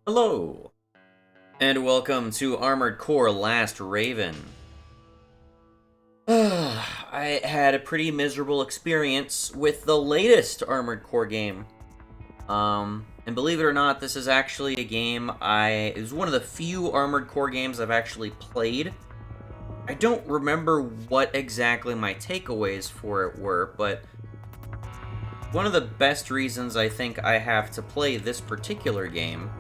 Hello, and welcome to Armored Core Last Raven. I had a pretty miserable experience with the latest Armored Core game. And believe it or not, this is actually a game it was one of the few Armored Core games I've actually played. I don't remember what exactly my takeaways for it were, but one of the best reasons I think I have to play this particular game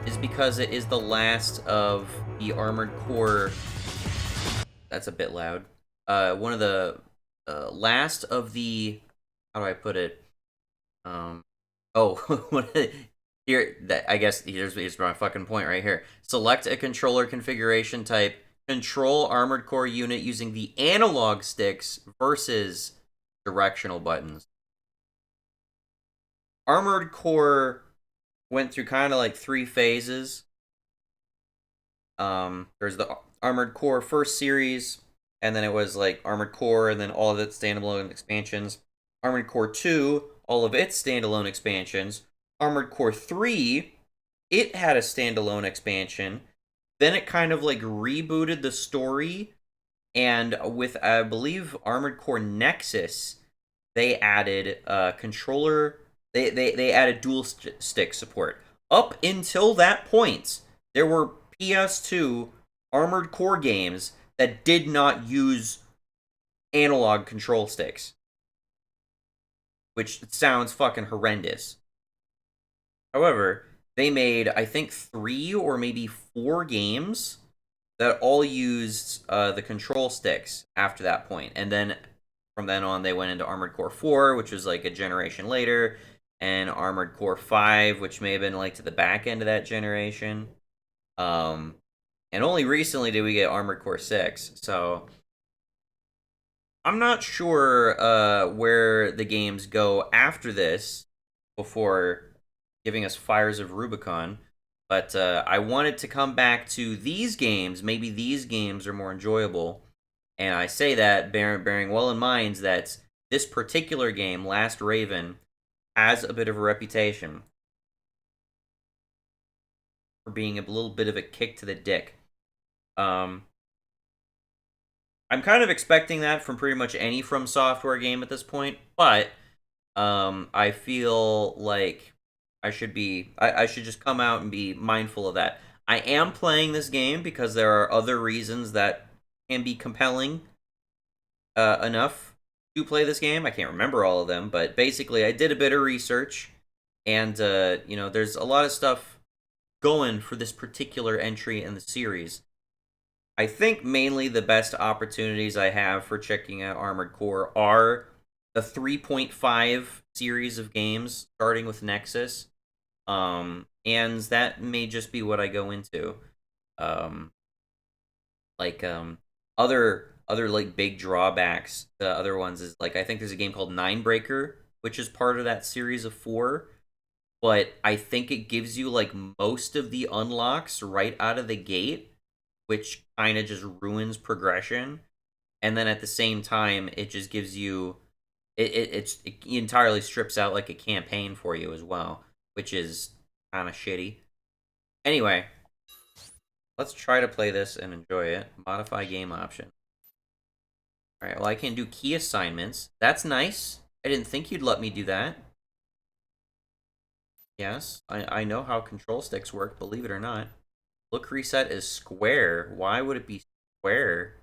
is because it is the last of the Armored Core. That's a bit loud. One of the last of the. How do I put it? Um, oh, here. I guess here's my fucking point right here. Select a controller configuration type. Control Armored Core unit using the analog sticks versus directional buttons. Armored Core went through kind of like three phases. There's the Armored Core first series, and then it was like Armored Core, and then all of its standalone expansions. Armored Core 2, all of its standalone expansions. Armored Core 3, it had a standalone expansion. Then it kind of like rebooted the story, and with, I believe, Armored Core Nexus, they added controller. They added dual stick support. Up until that point, there were PS2 Armored Core games that did not use analog control sticks, which sounds fucking horrendous. However, they made, I think, three or maybe four games that all used the control sticks after that point. And then from then on, they went into Armored Core 4, which was like a generation later, and Armored Core 5, which may have been like to the back end of that generation. Um, and only recently did we get Armored Core 6. So I'm not sure where the games go after this before giving us Fires of Rubicon. But I wanted to come back to these games. Maybe these games are more enjoyable. And I say that bearing well in mind that this particular game, Last Raven, has a bit of a reputation for being a little bit of a kick to the dick. Um, I'm kind of expecting that from pretty much any From Software game at this point, but I feel like I should just come out and be mindful of that. I am playing this game because there are other reasons that can be compelling enough to play this game. I can't remember all of them, but basically, I did a bit of research, and there's a lot of stuff going for this particular entry in the series. I think mainly the best opportunities I have for checking out Armored Core are the 3.5 series of games, starting with Nexus. And that may just be what I go into. Um, like other like big drawbacks. The other ones is like I think there's a game called Ninebreaker, which is part of that series of four. But I think it gives you like most of the unlocks right out of the gate, which kind of just ruins progression. And then at the same time, it just gives you it entirely strips out like a campaign for you as well, which is kind of shitty. Anyway, let's try to play this and enjoy it. Modify game option. All right, well, I can do key assignments. That's nice. I didn't think you'd let me do that. Yes, I know how control sticks work, believe it or not. Look reset is square. Why would it be square?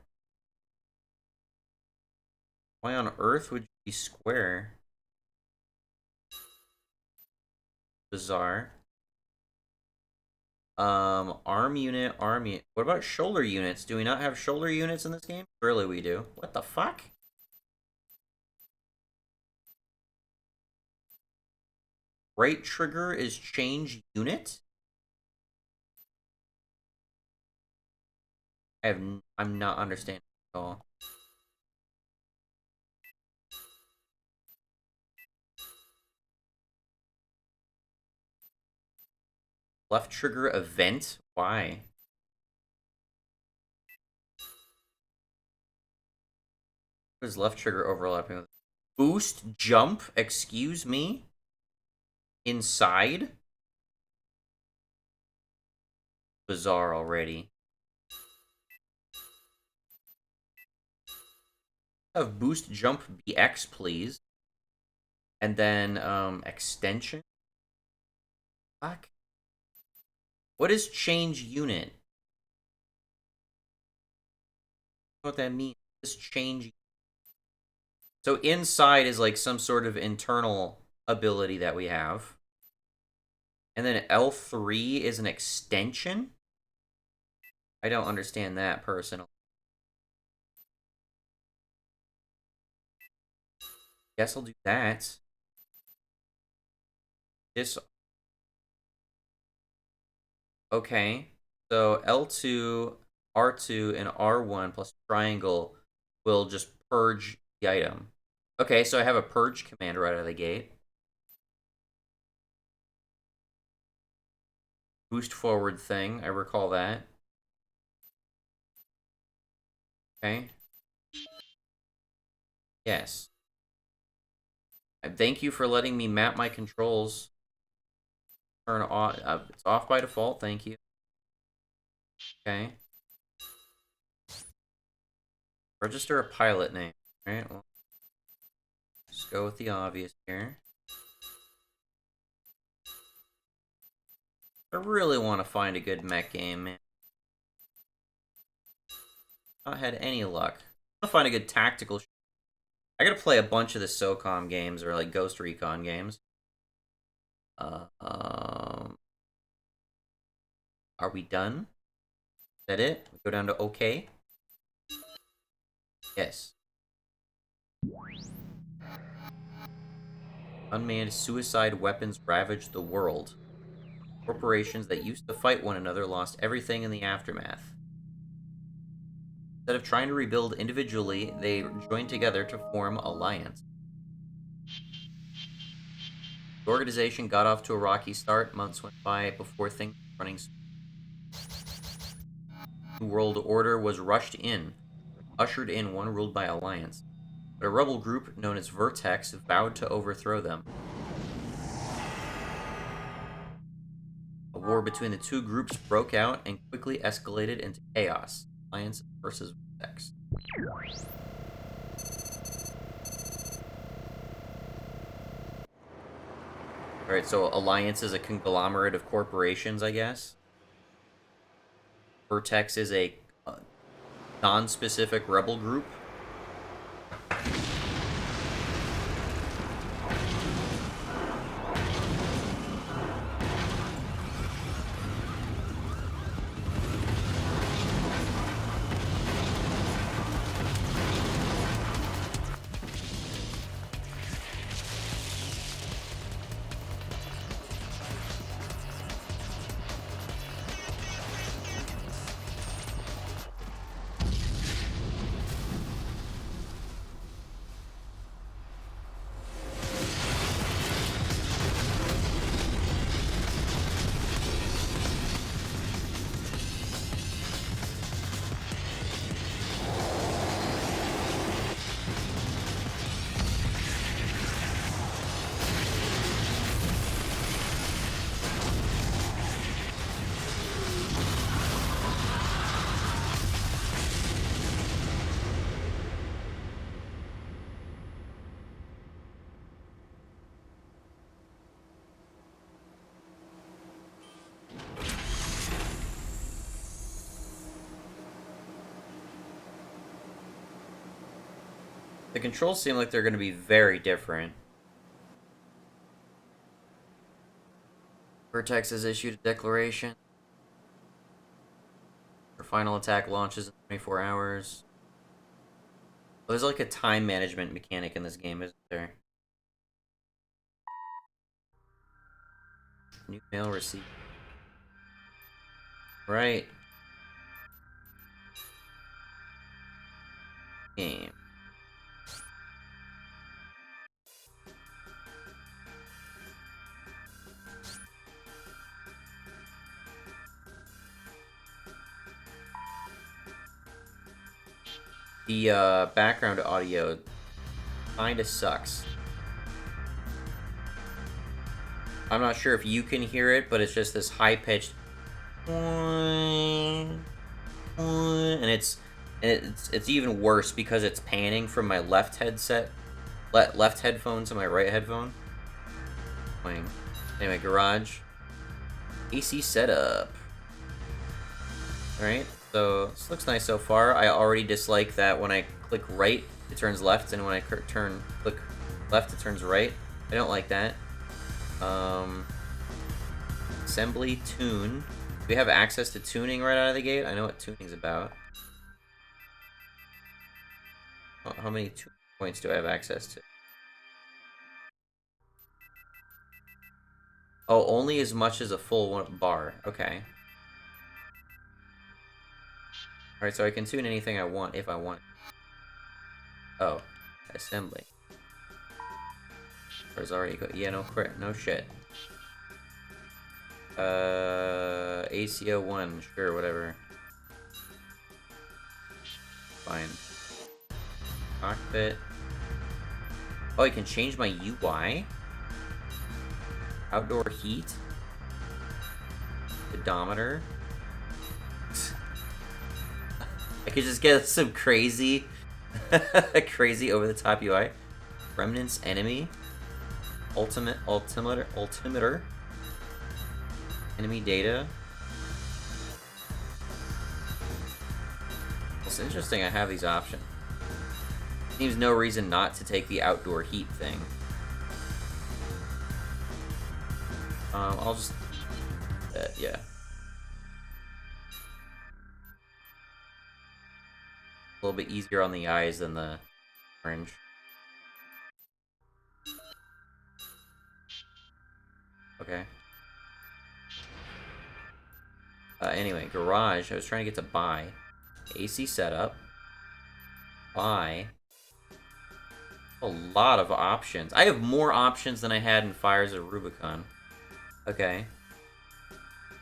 Why on earth would you be square? Bizarre. Arm unit, arm unit. What about shoulder units? Do we not have shoulder units in this game? Surely we do. What the fuck? Right trigger is change unit? I'm not understanding at all. Left trigger event? Why? What is left trigger overlapping with? Boost jump? Excuse me? Inside? bizarre already. Have boost jump BX, please. And then extension. Fuck. What is change unit? What that means? This change. So inside is like some sort of internal ability that we have. And then L3 is an extension? I don't understand that personally. Guess I'll do that. This. Okay. So L2, R2, and R1 plus triangle will just purge the item. Okay, so I have a purge command right out of the gate. Boost forward thing, I recall that. Okay. Yes. Thank you for letting me map my controls. Turn off. It's off by default. Thank you. Okay. Register a pilot name. All right. Well, just go with the obvious here. I really want to find a good mech game, man. Not had any luck. I want to find a good tactical. I gotta play a bunch of the SOCOM games or like Ghost Recon games. Are we done? Is that it? We go down to OK. Yes. Unmanned suicide weapons ravaged the world. Corporations that used to fight one another lost everything in the aftermath. Instead of trying to rebuild individually, they joined together to form Alliance. The organization got off to a rocky start. Months went by before things were running smooth. New World Order was ushered in, one ruled by Alliance. But a rebel group known as Vertex vowed to overthrow them. A war between the two groups broke out and quickly escalated into chaos. Alliance versus Vertex. Alright, so Alliance is a conglomerate of corporations, I guess. Vertex is a non-specific rebel group. The controls seem like they're going to be very different. Vertex has issued a declaration. Their final attack launches in 24 hours. Well, there's like a time management mechanic in this game, isn't there? New mail received. Right. Game. The background audio kinda sucks. I'm not sure if you can hear it, but it's just this high-pitched And it's even worse because it's panning from my left headset, left headphone to my right headphone. Anyway, garage. AC setup. Alright, so this looks nice so far. I already dislike that when I click right, it turns left, and when I click left, it turns right. I don't like that. Assembly, tune. Do we have access to tuning right out of the gate? I know what tuning's about. How many points do I have access to? Oh, only as much as a full bar. Okay. Alright, so I can tune anything I want if I want. Oh. Assembly. There's already yeah, no shit. ACO1, sure, whatever. Fine. Cockpit. Oh, I can change my UI? Outdoor heat? Odometer? I could just get some crazy, crazy over-the-top UI. Remnants enemy? Altimeter? Enemy data? Well, it's interesting I have these options. Seems no reason not to take the outdoor heat thing. I'll just... yeah. A little bit easier on the eyes than the orange. Okay. Anyway, garage. I was trying to get to buy. AC setup. Buy. A lot of options. I have more options than I had in Fires of Rubicon. Okay.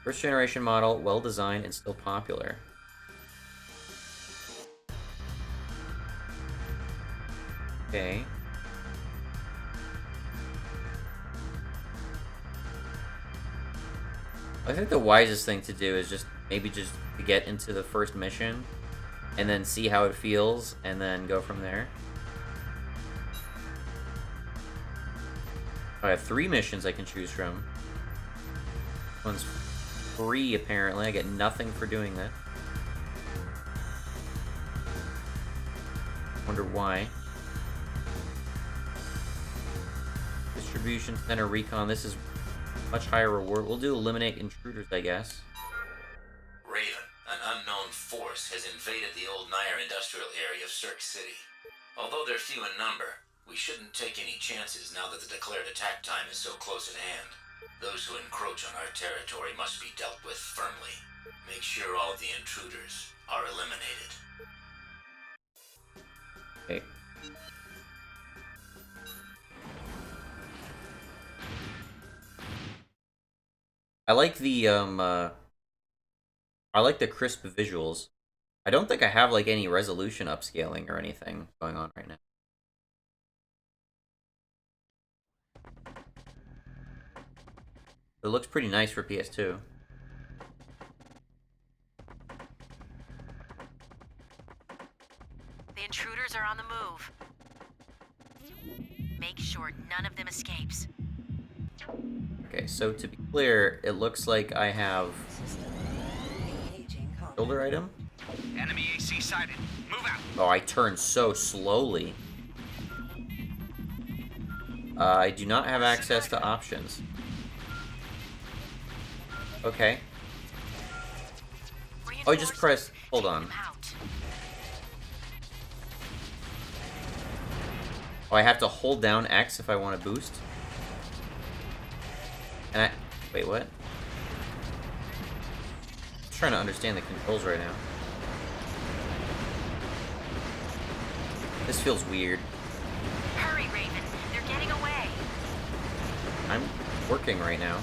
First generation model, well designed and still popular. Okay. I think the wisest thing to do is just maybe just to get into the first mission and then see how it feels and then go from there. I have 3 missions I can choose from. One's free, apparently. I get nothing for doing that. Wonder why. Distribution Center Recon. This is much higher reward. We'll do eliminate intruders, I guess. Raven, an unknown force has invaded the old Nair industrial area of Cirque City. Although they're few in number, we shouldn't take any chances now that the declared attack time is so close at hand. Those who encroach on our territory must be dealt with firmly. Make sure all of the intruders are eliminated. Okay. I like the crisp visuals. I don't think I have like any resolution upscaling or anything going on right now. It looks pretty nice for PS2. The intruders are on the move. Make sure none of them escapes. Okay, so to be clear, it looks like I have shoulder item. Enemy AC sighted. Move out. Oh, I turn so slowly. I do not have access to options. Okay. Oh, I just pressed. Hold on. Oh, I have to hold down X if I want to boost. And I... Wait, what? I'm trying to understand the controls right now. This feels weird. Hurry, Raven. They're getting away. I'm working right now.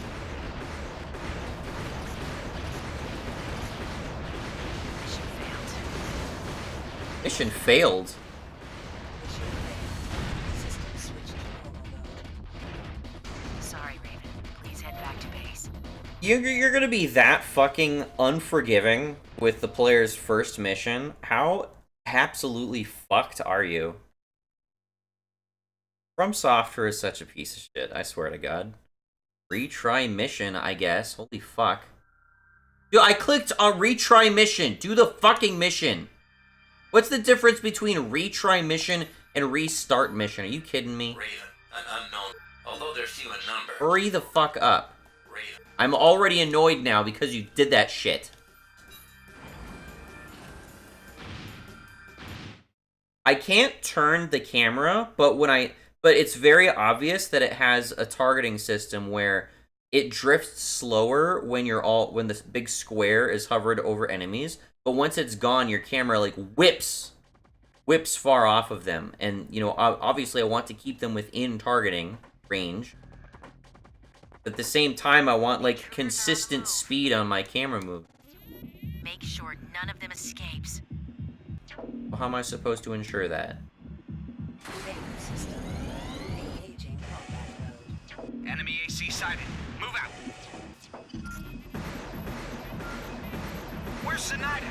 Mission failed. Mission failed? Sorry, Raven. Please head back to base. You're gonna be that fucking unforgiving with the player's first mission? How absolutely fucked are you? From Software is such a piece of shit, I swear to God. Retry mission, I guess. Holy fuck. Dude, I clicked on retry mission. Do the fucking mission. What's the difference between retry mission and restart mission? Are you kidding me? Raven, an unknown. Although they're few in number. Hurry the fuck up. Raven. I'm already annoyed now because you did that shit. I can't turn the camera, but it's very obvious that it has a targeting system where it drifts slower when when this big square is hovered over enemies, but once it's gone, your camera like whips far off of them, and you know, obviously I want to keep them within targeting range. But at the same time, I want like consistent speed on my camera move. Make sure none of them escapes. Well, how am I supposed to ensure that? Enemy AC sighted. Move out. Where's Zenaida?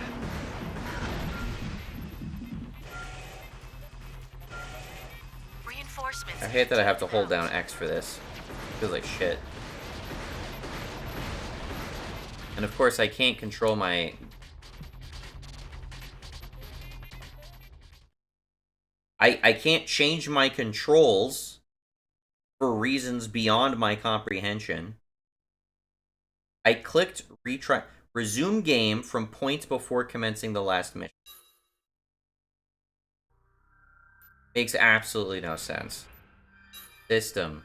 Reinforcements. I hate that I have to hold down X for this. Feels like shit. And of course, I can't control my... I can't change my controls for reasons beyond my comprehension. I clicked retry... Resume game from point before commencing the last mission. Makes absolutely no sense. System.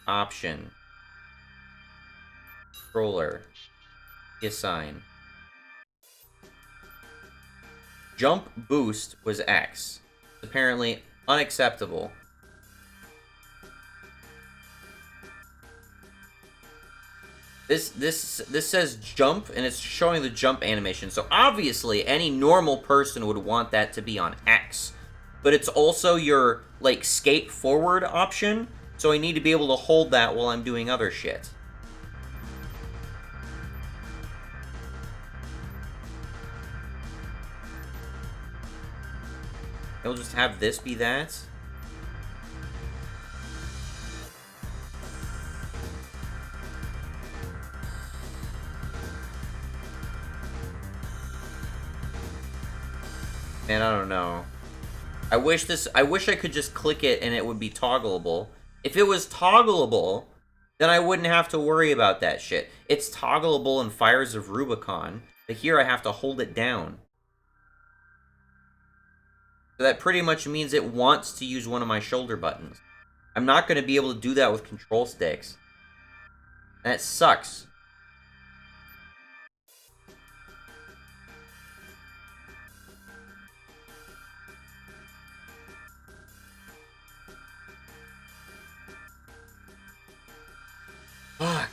Option. Controller. Assign. Jump boost was X. Apparently unacceptable. This says jump, and it's showing the jump animation. So obviously, any normal person would want that to be on X. But it's also your, like, skate forward option. So I need to be able to hold that while I'm doing other shit. It'll just have this be that. Man, I don't know. I wish I could just click it and it would be toggleable. If it was toggleable, then I wouldn't have to worry about that shit. It's toggleable in Fires of Rubicon, but here I have to hold it down. So that pretty much means it wants to use one of my shoulder buttons. I'm not going to be able to do that with control sticks. And it sucks. Fuck.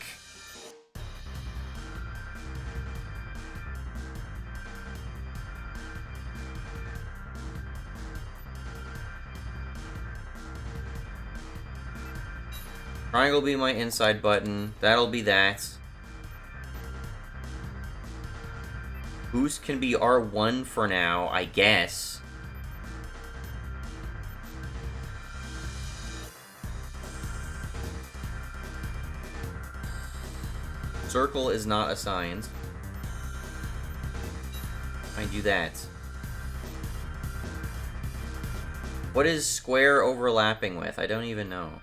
Triangle will be my inside button. That'll be that. Boost can be R1 for now, I guess. Circle is not assigned. I do that. What is square overlapping with? I don't even know.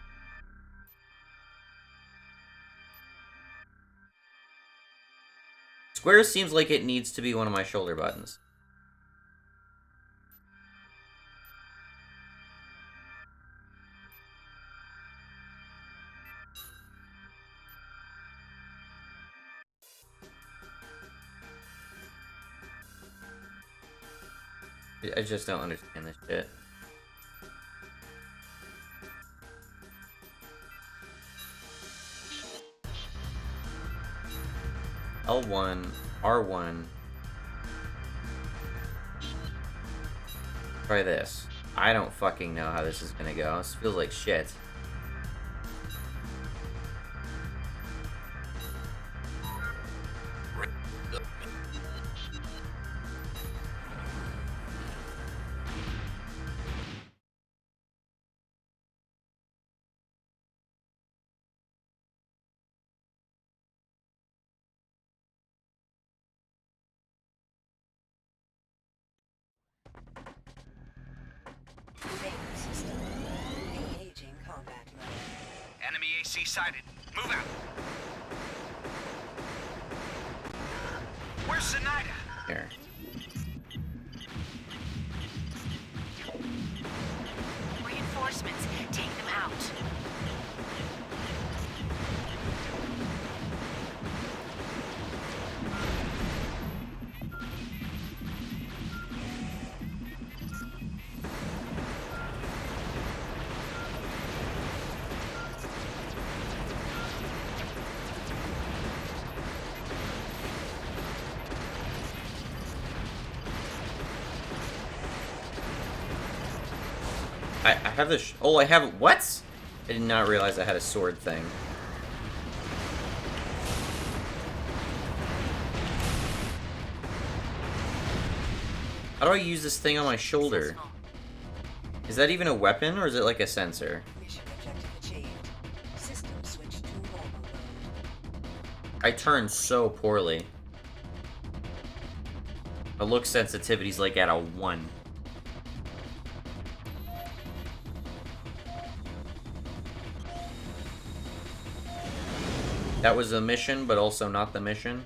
Square seems like it needs to be one of my shoulder buttons. I just don't understand this shit. L1, R1. Try this. I don't fucking know how this is gonna go. This feels like shit. AC sighted. Move out. Where's Zenaida? Here. Reinforcements. Take them out. I have this. Oh, I have. What? I did not realize I had a sword thing. How do I use this thing on my shoulder? Is that even a weapon, or is it like a sensor? Mission objective achieved. System switch to normal mode. I turn so poorly. The look sensitivity's like at a 1. That was the mission, but also not the mission.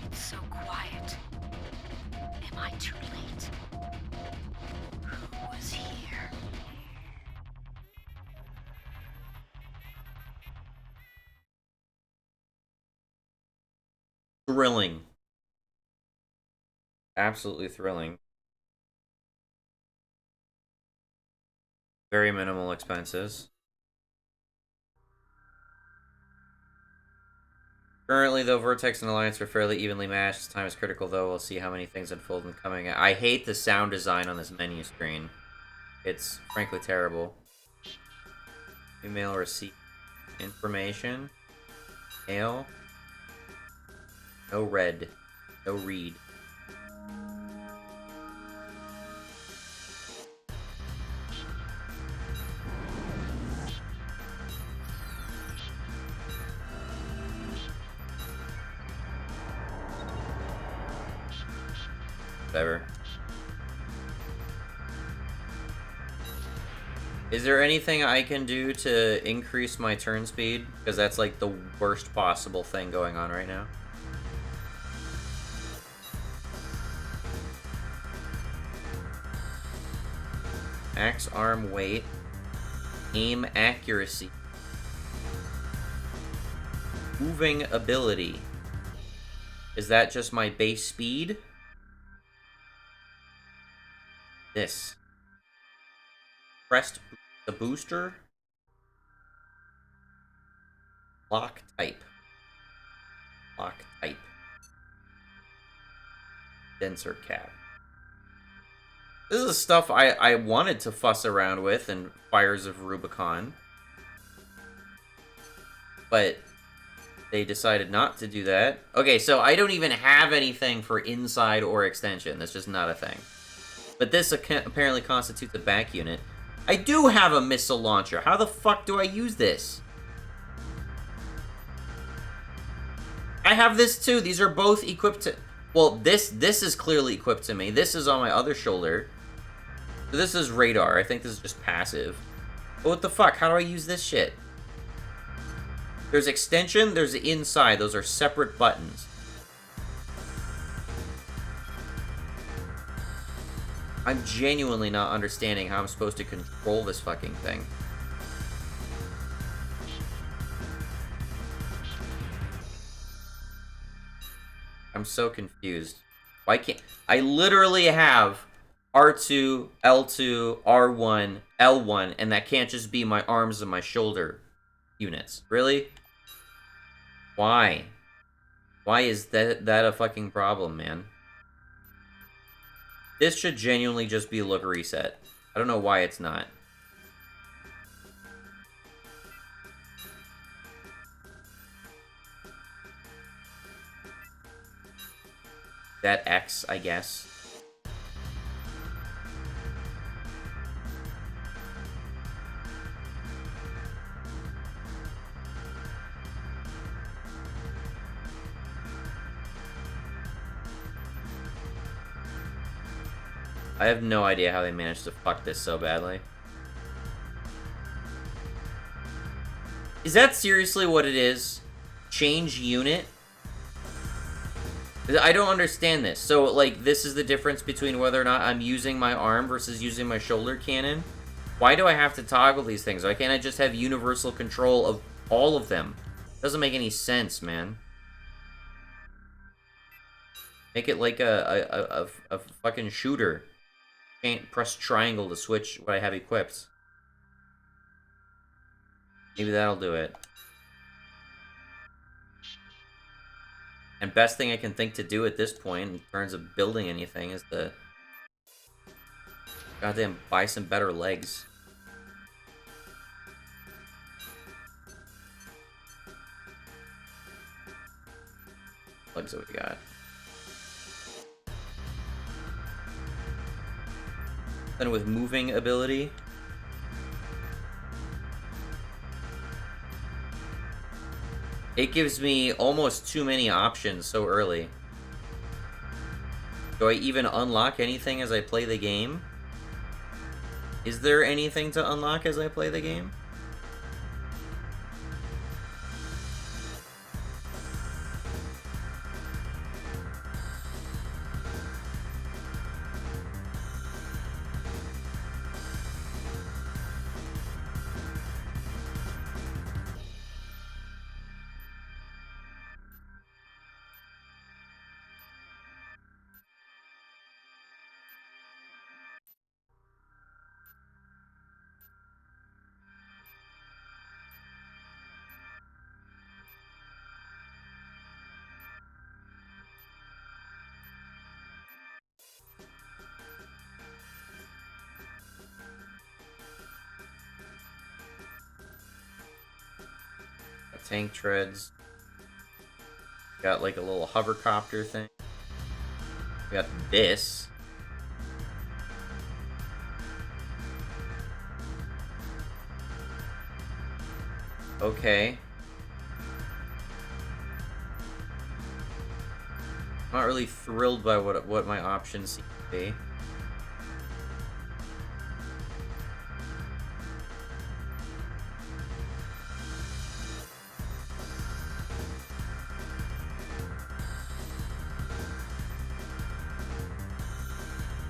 It's so quiet. Am I too late? Who was here? Thrilling. Absolutely thrilling. Very minimal expenses. Currently, though, Vertex and Alliance are fairly evenly matched. This time is critical, though. We'll see how many things unfold in coming. I hate the sound design on this menu screen. It's frankly terrible. Email receipt. Information. Mail. No read. No read. Whatever. Is there anything I can do to increase my turn speed? Because that's like the worst possible thing going on right now. Max arm weight. Aim accuracy. Moving ability. Is that just my base speed? This. Pressed the booster. Lock type. Lock type. Denser cap. This is stuff I wanted to fuss around with in Fires of Rubicon. But they decided not to do that. Okay, so I don't even have anything for inside or extension. That's just not a thing. But this apparently constitutes a back unit. I do have a missile launcher. How the fuck do I use this? I have this too. These are both equipped to... Well, this is clearly equipped to me. This is on my other shoulder. So this is radar. I think this is just passive. But what the fuck? How do I use this shit? There's extension, there's the inside. Those are separate buttons. I'm genuinely not understanding how I'm supposed to control this fucking thing. I'm so confused. Why can't... I literally have R2, L2, R1, L1, and that can't just be my arms and my shoulder units. Really? Why? Why is that a fucking problem, man? This should genuinely just be a look reset. I don't know why it's not. That X, I guess. I have no idea how they managed to fuck this so badly. Is that seriously what it is? Change unit? I don't understand this. So, like, this is the difference between whether or not I'm using my arm versus using my shoulder cannon? Why do I have to toggle these things? Why can't I just have universal control of all of them? Doesn't make any sense, man. Make it like a fucking shooter. Can't press triangle to switch what I have equipped. Maybe that'll do it. And best thing I can think to do at this point, in terms of building anything, is to goddamn buy some better legs. Legs that we got. Then with moving ability. It gives me almost too many options so early. Do I even unlock anything as I play the game? Is there anything to unlock as I play the game? Tank treads. Got like a little hovercopter thing. We got this. Okay. I'm not really thrilled by what my options seem to be.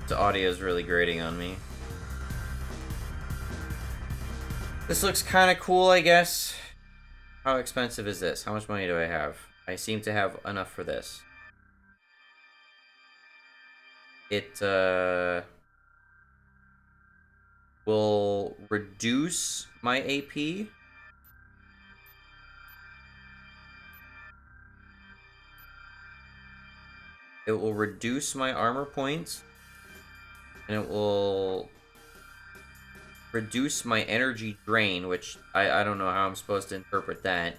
The audio is really grating on me. This looks kind of cool, I guess. How expensive is this? How much money do I have? I seem to have enough for this. It will reduce my AP. It will reduce my armor points. And it will reduce my energy drain, which I don't know how I'm supposed to interpret that.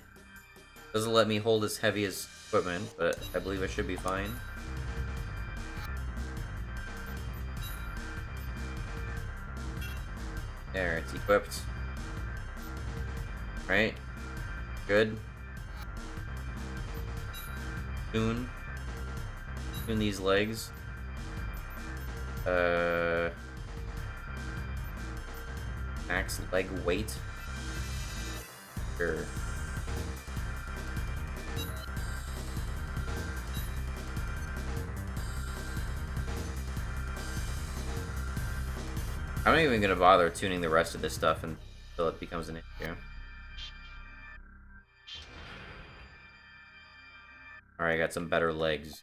Doesn't let me hold as heavy as equipment, but I believe I should be fine. There, it's equipped. Right? Good. Tune these legs. Max leg weight. Sure. I'm not even gonna bother tuning the rest of this stuff until it becomes an issue. Alright, I got some better legs.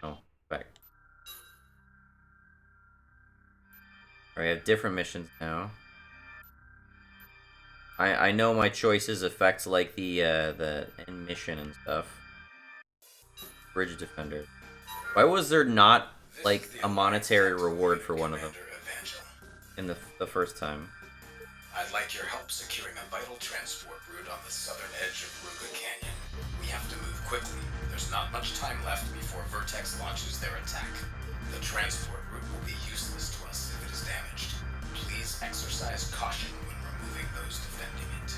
Oh, back. Alright, I have different missions now. I know my choices affect like the end mission and stuff. Bridge defender. Why was there not like a monetary reward for one of them in the first time? I'd like your help securing a vital transport route on the southern edge of Ruga Canyon. We have to move quickly. There's not much time left before Vertex launches their attack. The transport route will be useless to us if it is damaged. Please exercise caution when removing those defending it.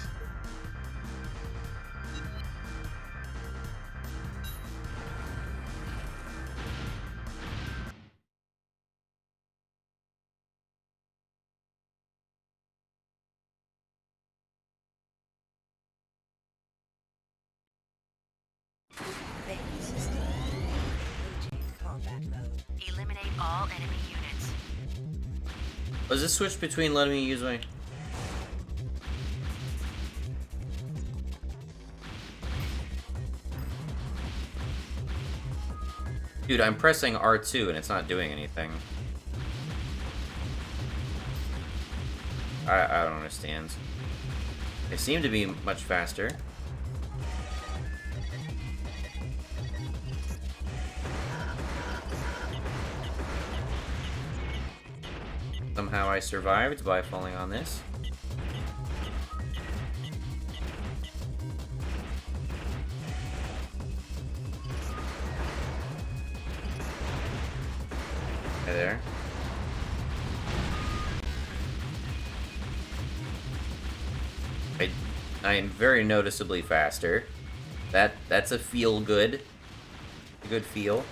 Eliminate all enemy units. Does this switch between letting me use my... Dude, I'm pressing R2 and it's not doing anything. I don't understand. They seem to be much faster. Somehow I survived by falling on this. Hey there. I am very noticeably faster. That's a feel good. A good feel.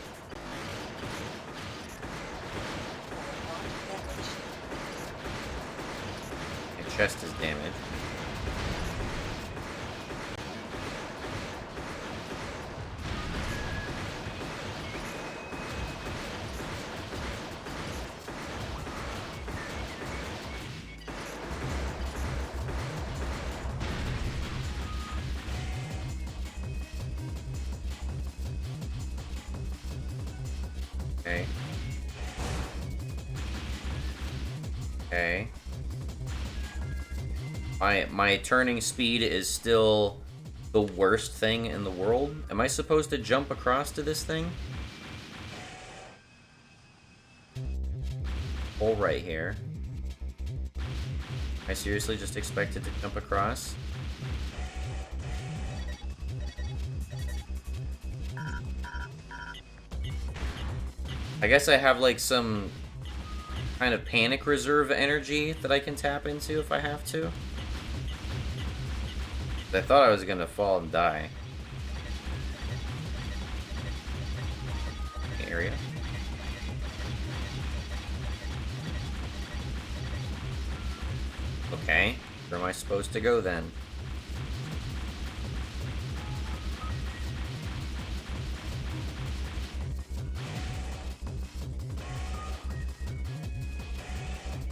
My chest is damaged. Okay. Okay. My turning speed is still the worst thing in the world. Am I supposed to jump across to this thing? Hole right here. I seriously just expected to jump across? I guess I have like some kind of panic reserve energy that I can tap into if I have to. I thought I was gonna fall and die. Area. Okay, where am I supposed to go then?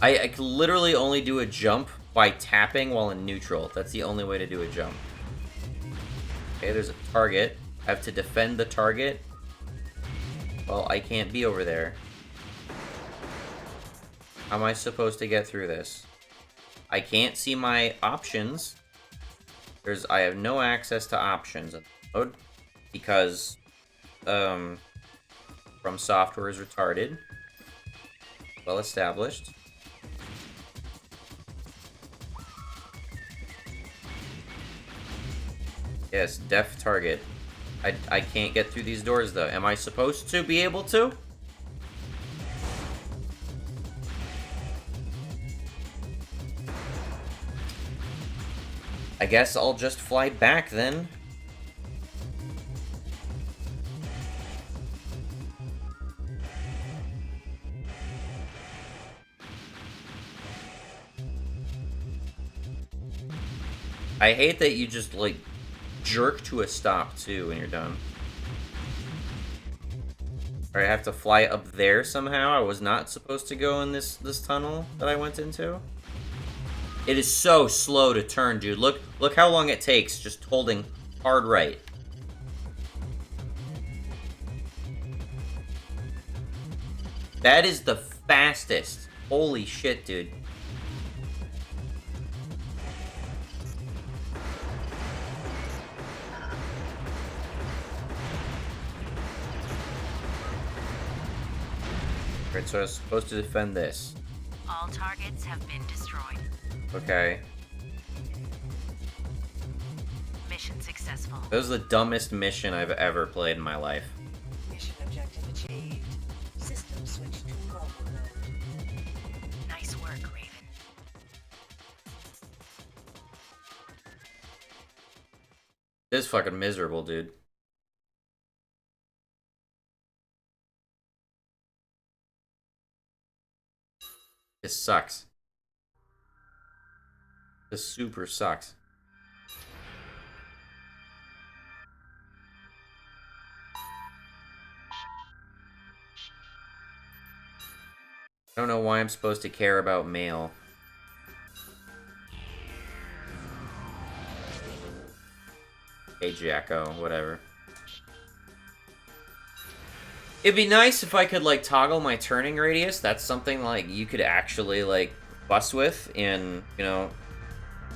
I can literally only do a jump by tapping while in neutral. That's the only way to do a jump. Okay, there's a target. I have to defend the target. Well, I can't be over there. How am I supposed to get through this? I can't see my options. I have no access to options in the mode because From Software is retarded. Well established. Yes, def target. I can't get through these doors though. Am I supposed to be able to? I guess I'll just fly back then. I hate that you just, like, jerk to a stop, too, when you're done. Or I have to fly up there somehow. I was not supposed to go in this tunnel that I went into. It is so slow to turn, dude. Look how long it takes just holding hard right. That is the fastest. Holy shit, dude. Right, so I was supposed to defend this. All targets have been destroyed. Okay. Mission successful. That was the dumbest mission I've ever played in my life. Mission objective achieved. System switch to normal mode. Nice work, Raven. This is fucking miserable, dude. This sucks. This super sucks. I don't know why I'm supposed to care about mail. Hey, Jacko, whatever. It'd be nice if I could, like, toggle my turning radius. That's something, like, you could actually, like, fuss with in, you know,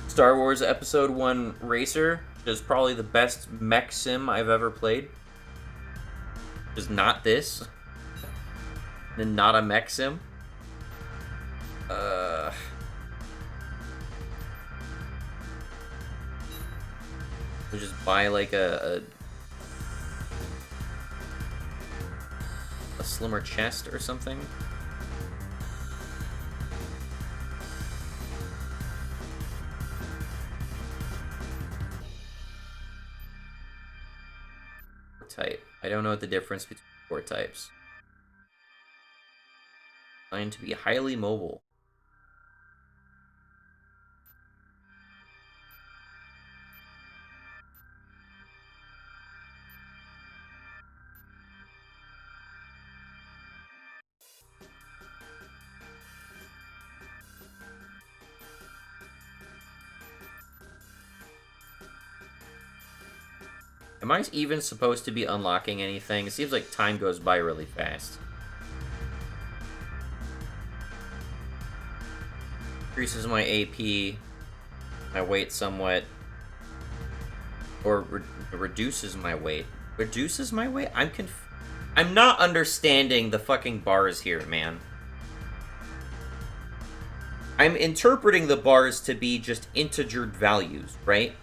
Star Wars Episode 1 Racer, which is probably the best mech sim I've ever played. Just not this. And not a mech sim. So just buy, like, a slimmer chest or something. Type. I don't know what the difference between core types. Designed to be highly mobile. Am I even supposed to be unlocking anything? It seems like time goes by really fast. Increases my AP, my weight somewhat, or reduces my weight. Reduces my weight? I'm not understanding the fucking bars here, man. I'm interpreting the bars to be just integered values, right?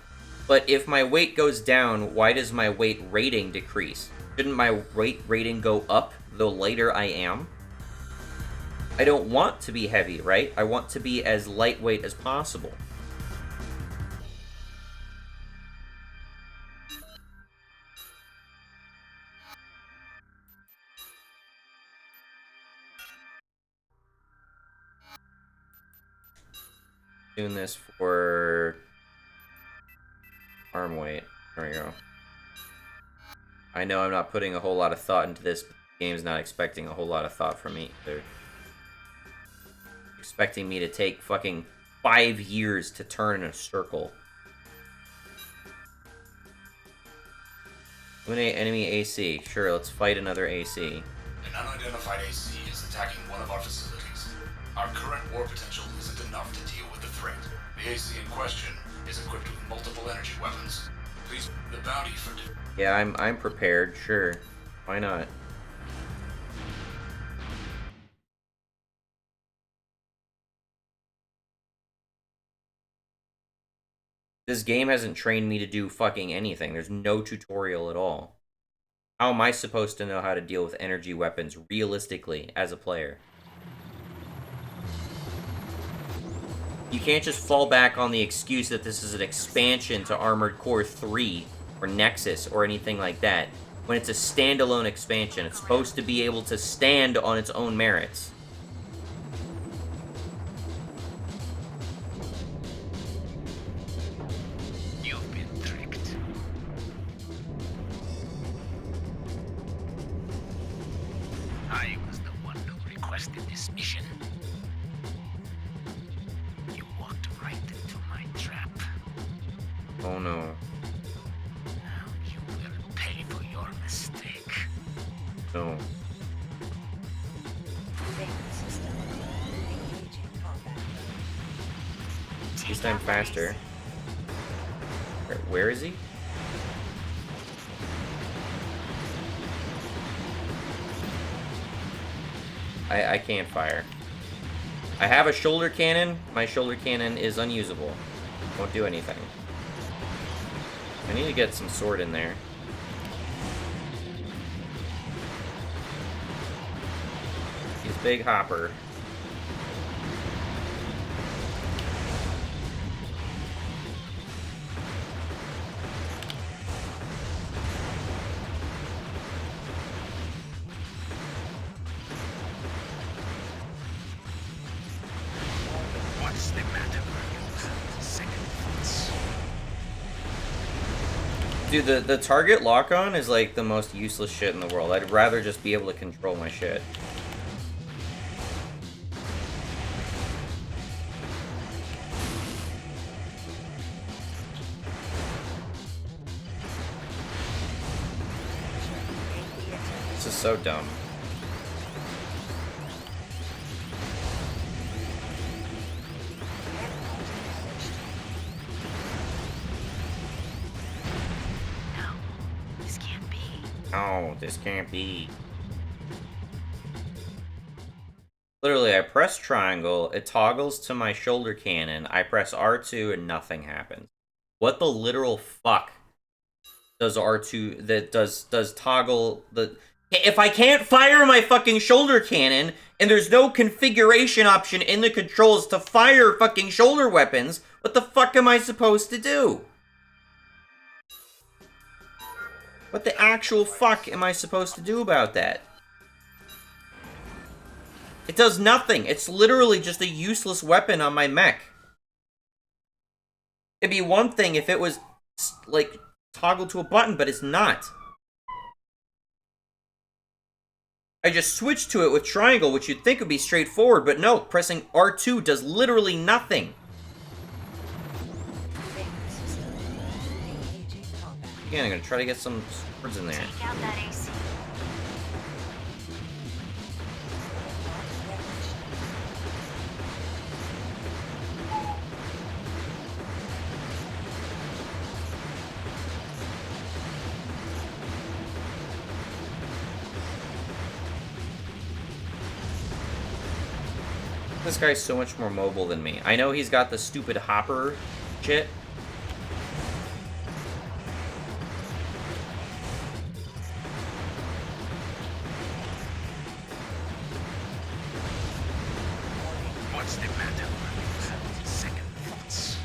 But if my weight goes down, why does my weight rating decrease? Shouldn't my weight rating go up the lighter I am? I don't want to be heavy, right? I want to be as lightweight as possible. Doing this for arm weight. There we go. I know I'm not putting a whole lot of thought into this, but the game's not expecting a whole lot of thought from me. They're expecting me to take fucking 5 years to turn in a circle. Eliminate enemy AC. Sure, let's fight another AC. An unidentified AC is attacking one of our facilities. Our current war potential isn't enough to deal with the threat. The AC in question is equipped with multiple energy weapons. Please, the bounty for... Yeah, I'm prepared, sure. Why not? This game hasn't trained me to do fucking anything. There's no tutorial at all. How am I supposed to know how to deal with energy weapons realistically as a player? You can't just fall back on the excuse that this is an expansion to Armored Core 3 or Nexus or anything like that. When it's a standalone expansion, it's supposed to be able to stand on its own merits. You've been tricked. I was the one who requested this mission. You walked right into my trap. Oh no. Now you will pay for your mistake. No. Vehicle system. Engaging combat mode. This time faster. Where is he? I can't fire. I have a shoulder cannon. My shoulder cannon is unusable. Won't do anything. I need to get some sword in there. He's big hopper. What's the matter with you? Second thoughts. Dude, the target lock-on is like the most useless shit in the world. I'd rather just be able to control my shit. so dumb. No, this can't be. Oh, this can't be. Literally, I press triangle, it toggles to my shoulder cannon, I press R2 and nothing happens. What the literal fuck does R2 that does toggle the... If I can't fire my fucking shoulder cannon, and there's no configuration option in the controls to fire fucking shoulder weapons, what the fuck am I supposed to do? What the actual fuck am I supposed to do about that? It does nothing. It's literally just a useless weapon on my mech. It'd be one thing if it was, like, toggled to a button, but it's not. I just switched to it with triangle, which you'd think would be straightforward, but no, pressing R2 does literally nothing. Again, I'm gonna try to get some swords in there. Take out that AC. This guy's so much more mobile than me. I know he's got the stupid hopper shit. What's the matter? Second thoughts.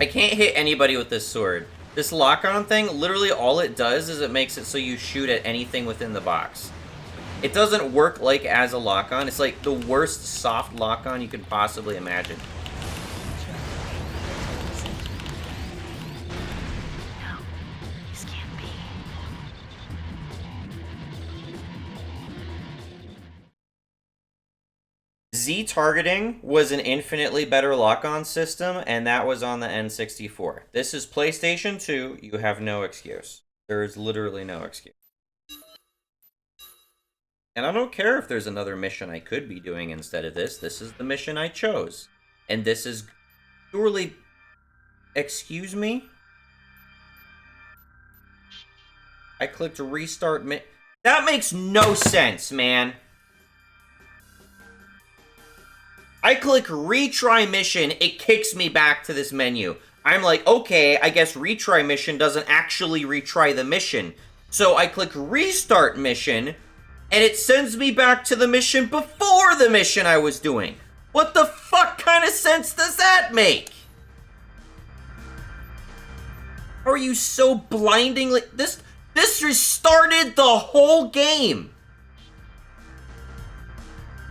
I can't hit anybody with this sword. This lock-on thing, literally all it does is it makes it so you shoot at anything within the box. It doesn't work like as a lock-on. It's like the worst soft lock-on you could possibly imagine. No, this can't be. Z targeting was an infinitely better lock-on system, and that was on the N64. This is PlayStation 2. You have no excuse. There is literally no excuse. And I don't care if there's another mission I could be doing instead of this. This is the mission I chose. And this is purely... Excuse me? I clicked restart That makes no sense, man. I click retry mission, it kicks me back to this menu. I'm like, okay, I guess retry mission doesn't actually retry the mission. So I click restart mission... and it sends me back to the mission before the mission I was doing. What the fuck kind of sense does that make? Are you so blindingly... This restarted the whole game.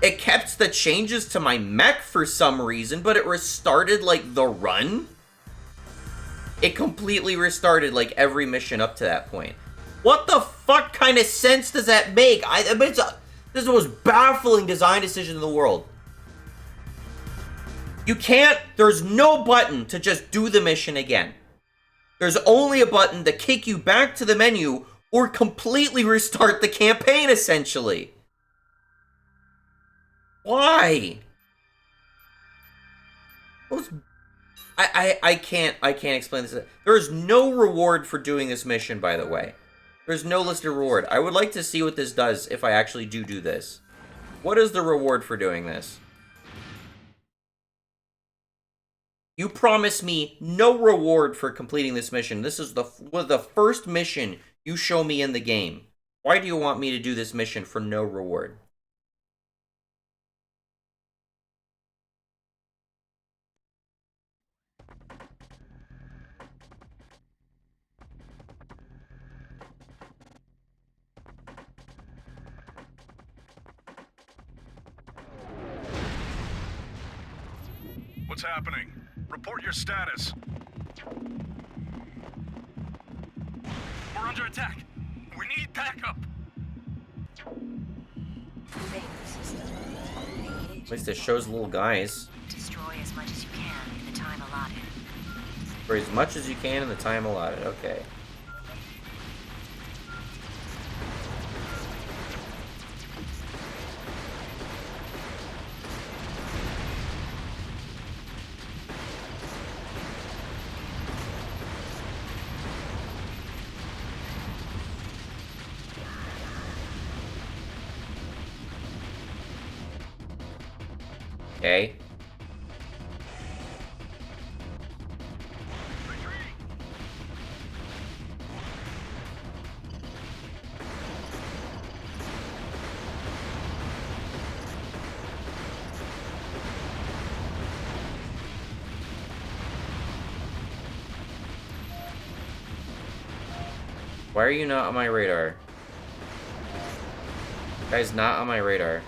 It kept the changes to my mech for some reason, but it restarted, like, the run? It completely restarted, like, every mission up to that point. What the fuck kind of sense does that make? This is the most baffling design decision in the world. You can't... There's no button to just do the mission again. There's only a button to kick you back to the menu or completely restart the campaign, essentially. Why? I can't explain this. There is no reward for doing this mission, by the way. There's no listed reward. I would like to see what this does if I actually do this. What is the reward for doing this? You promise me no reward for completing this mission. This is the first mission you show me in the game. Why do you want me to do this mission for no reward? What's happening? Report your status. We're under attack. We need backup. At least it shows little guys. Destroy as much as you can in the time allotted. For as much as you can in the time allotted. Okay. Okay. Why are you not on my radar? Guy's not on my radar.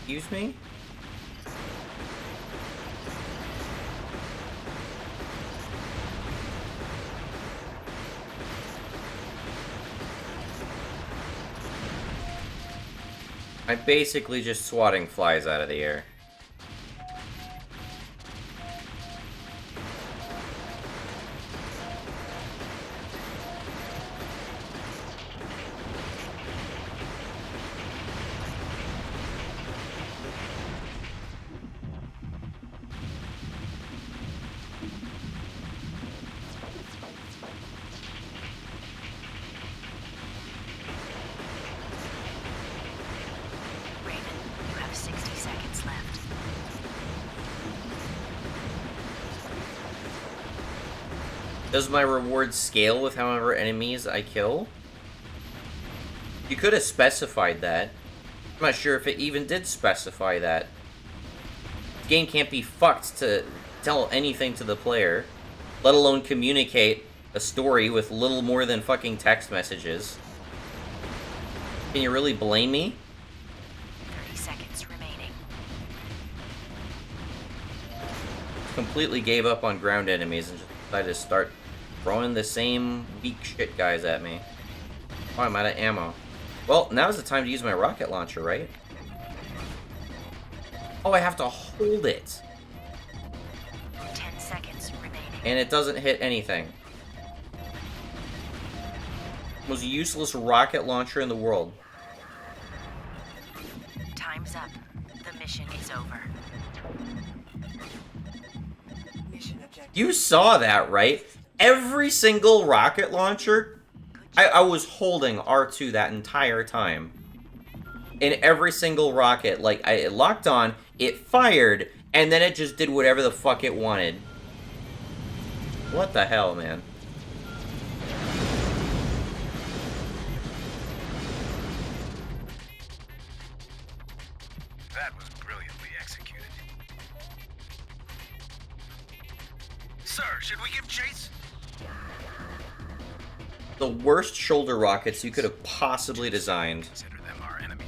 Excuse me? I'm basically just swatting flies out of the air. Raven, you have 60 seconds left. Does my reward scale with however enemies I kill? You could have specified that. I'm not sure if it even did specify that. The game can't be fucked to tell anything to the player, let alone communicate a story with little more than fucking text messages. Can you really blame me? 30 seconds remaining. Completely gave up on ground enemies and just decided to start throwing the same weak shit guys at me. Oh, I'm out of ammo. Well, now's the time to use my rocket launcher, right? Oh, I have to hold it. 10 seconds remaining. And it doesn't hit anything. Most useless rocket launcher in the world. Time's up. The mission is over. Mission objective. You saw that, right? Every single rocket launcher, I was holding R2 that entire time. And every single rocket, like, it locked on, it fired, and then it just did whatever the fuck it wanted. What the hell, man? That was brilliantly executed. Sir, should we give chase? The worst shoulder rockets you could have possibly designed. Consider them our enemy.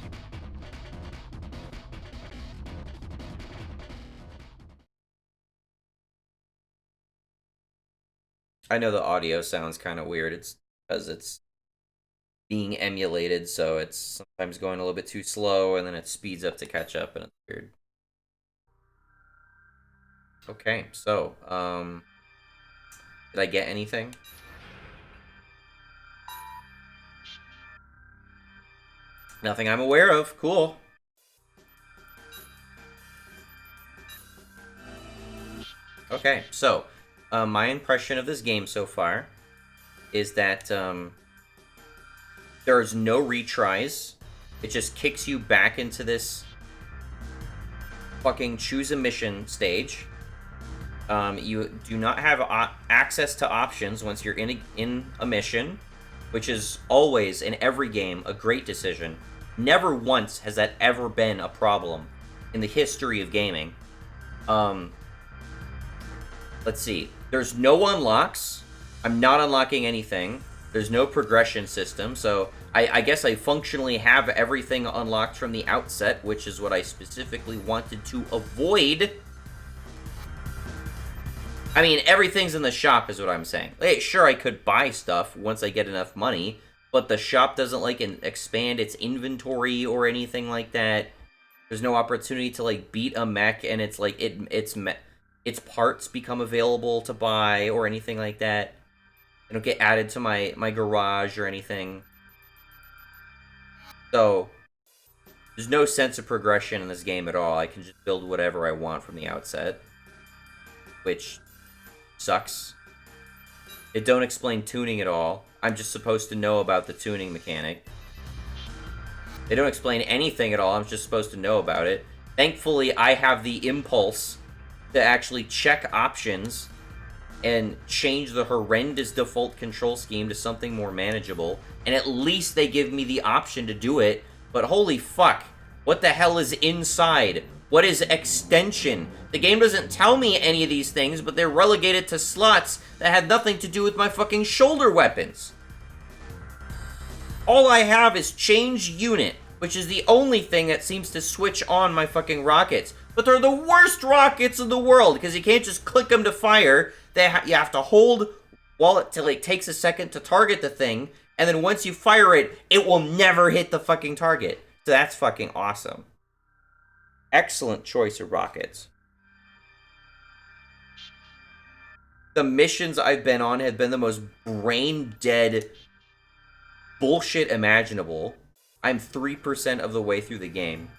I know the audio sounds kind of weird. It's because it's being emulated, so it's sometimes going a little bit too slow, and then it speeds up to catch up, and it's weird. Okay, so, did I get anything? Nothing I'm aware of. Cool. Okay, so, my impression of this game so far is that, there's no retries. It just kicks you back into this fucking choose a mission stage. You do not have access to options once you're in a mission, which is always, in every game, a great decision. Never once has that ever been a problem in the history of gaming. Let's see. There's no unlocks. I'm not unlocking anything. There's no progression system, so I guess I functionally have everything unlocked from the outset, which is what I specifically wanted to avoid. I mean, everything's in the shop is what I'm saying. Hey, sure, I could buy stuff once I get enough money, but the shop doesn't, like, expand its inventory or anything like that. There's no opportunity to, like, beat a mech, and it's, like, its parts become available to buy or anything like that. They don't get added to my garage or anything. So, There's no sense of progression in this game at all. I can just build whatever I want from the outset, which sucks. It don't explain tuning at all. I'm just supposed to know about the tuning mechanic. They don't explain anything at all. I'm just supposed to know about it. Thankfully, I have the impulse to actually check options and change the horrendous default control scheme to something more manageable. And at least they give me the option to do it. But holy fuck, what the hell is inside? What is extension? The game doesn't tell me any of these things, but they're relegated to slots that had nothing to do with my fucking shoulder weapons. All I have is change unit, which is the only thing that seems to switch on my fucking rockets. But they're the worst rockets in the world, because you can't just click them to fire. You have to hold while it till it takes a second to target the thing, and then once you fire it, it will never hit the fucking target. So that's fucking awesome. Excellent choice of rockets. The missions I've been on have been the most brain-dead bullshit imaginable. I'm 3% of the way through the game.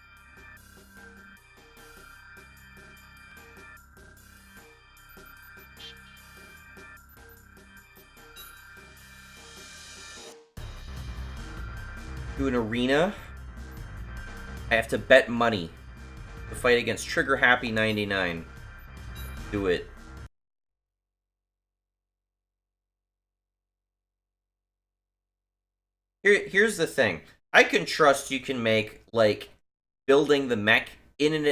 Do an arena. I have to bet money to fight against Trigger Happy 99. Do it. Here's the thing. I can trust you can make, like, building the mech in and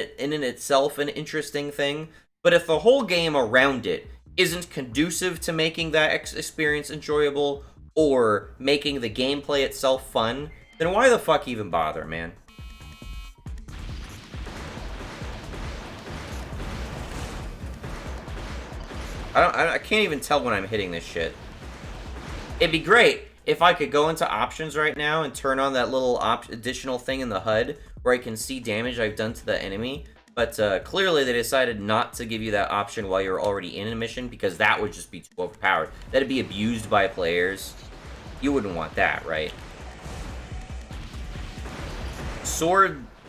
itself an interesting thing, but if the whole game around it isn't conducive to making that experience enjoyable or making the gameplay itself fun, then why the fuck even bother, man? I can't even tell when I'm hitting this shit. It'd be great if I could go into options right now and turn on that little additional thing in the HUD where I can see damage I've done to the enemy. But clearly they decided not to give you that option while you're already in a mission, because that would just be too overpowered. That'd be abused by players. You wouldn't want that, right?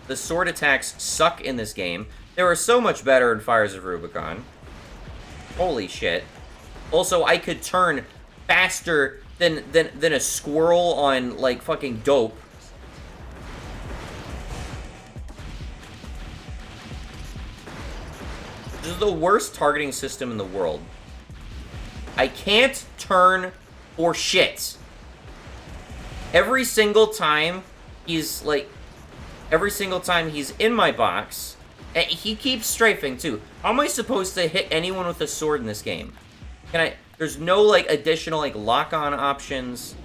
The sword attacks suck in this game. They were so much better in Fires of Rubicon. Holy shit. Also, I could turn faster than a squirrel on, like, fucking dope. This is the worst targeting system in the world. I can't turn for shit. Every single time he's, like... Every single time he's in my box... And he keeps strafing, too. How am I supposed to hit anyone with a sword in this game? Can I... There's no, like, additional, like, lock-on options.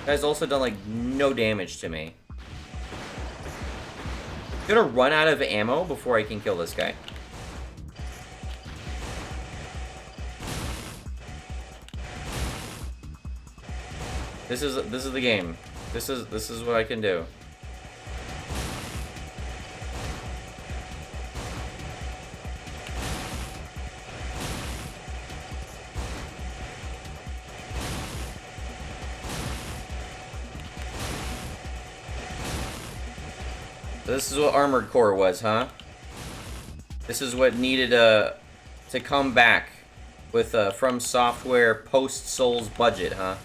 Guy's also done, like, no damage to me. I'm gonna run out of ammo before I can kill this guy. This is the game. This is what I can do. This is what Armored Core was, huh? This is what needed to come back with From Software post-Souls budget, huh?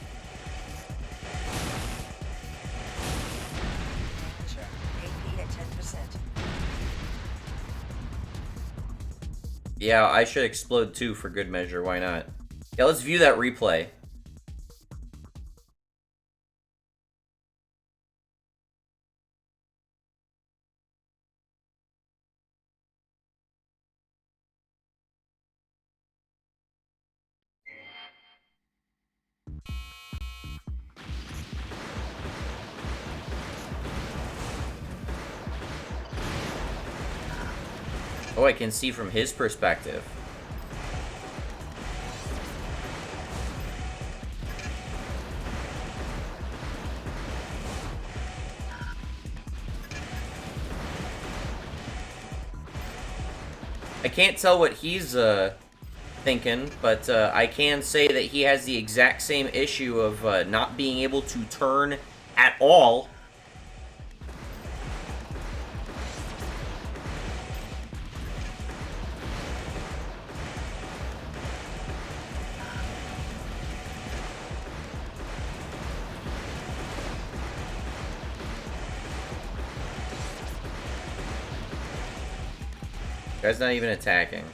Sure. AP at 10%. Yeah, I should explode too for good measure, why not? Yeah, let's view that replay. Oh, I can see from his perspective. I can't tell what he's thinking, but I can say that he has the exact same issue of not being able to turn at all Guy's not even attacking.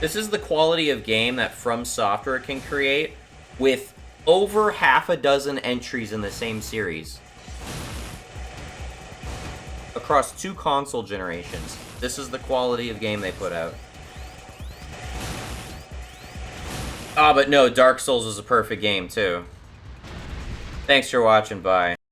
This is the quality of game that From Software can create with over half a dozen entries in the same series. Across 2 console generations. This is the quality of game they put out. Ah, but no, Dark Souls is a perfect game, too. Thanks for watching, bye.